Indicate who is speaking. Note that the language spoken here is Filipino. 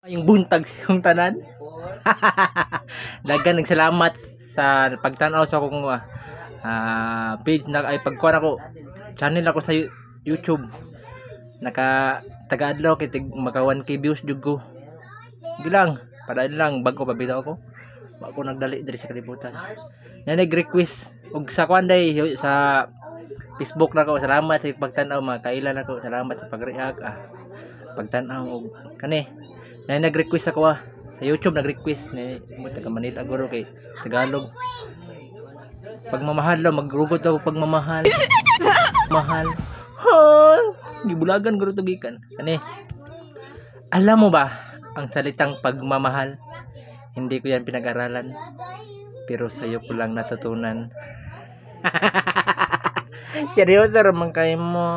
Speaker 1: Yung buntag yung tanan. Dagan nagsalamat sa pagtanaw sa akong page na ay pagkuha ako channel ako sa YouTube. Naka taga-adlaw kay maka 1k views jud ko. Gilang, para lang bago pabitaw ko. Wa ko nagdali diri sa kalibutan. Na nag-request og sa kwanday sa Facebook na ko. Salamat sa pagtanaw mga kailan ako. Salamat sa pag-react pagtanaw og kani. Na nag-request ako sa YouTube nag-request ni mo taga Manila guro kay Tagalog. Pagmamahal lang magrugot ako pagmamahal. Mahal. Ha, gibulagan guro to gikan. Kani. Alam mo ba ang salitang pagmamahal? Hindi ko yan pinag-aralan. Pero sa'yo ko lang natutunan. Seryoso naman kayo mo.